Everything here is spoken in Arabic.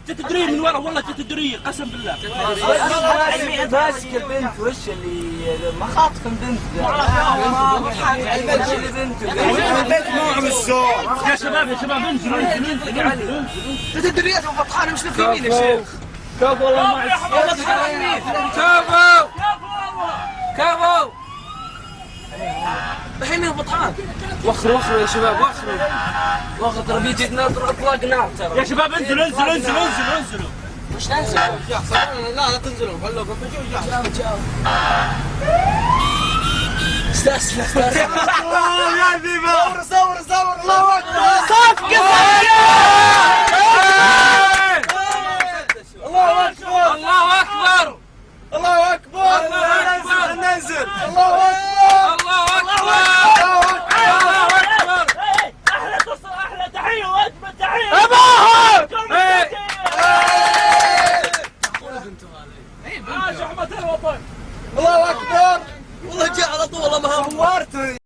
تدري من ورا والله تدري قسم بالله. ماسك البنت وش اللي مخاطف بنت البنت مو بالسوق. يا شباب انزلوا. تدري فطحانه مش في يمين يا شيخ. كفو والله ما كفو الحين من بطحان. وخروا يا شباب وخروا تربيتي اطلاق نار ترى. يا شباب انزلوا. مش تنزل لا تنزلوا خلوكم استسلم يا ذيبه صور الله اكبر. صفقة الله اكبر. الله اكبر. ننزل. الله اكبر. احلى تحيه واجمل تحيه. الله اكبر. والله جاء على طول ما صورت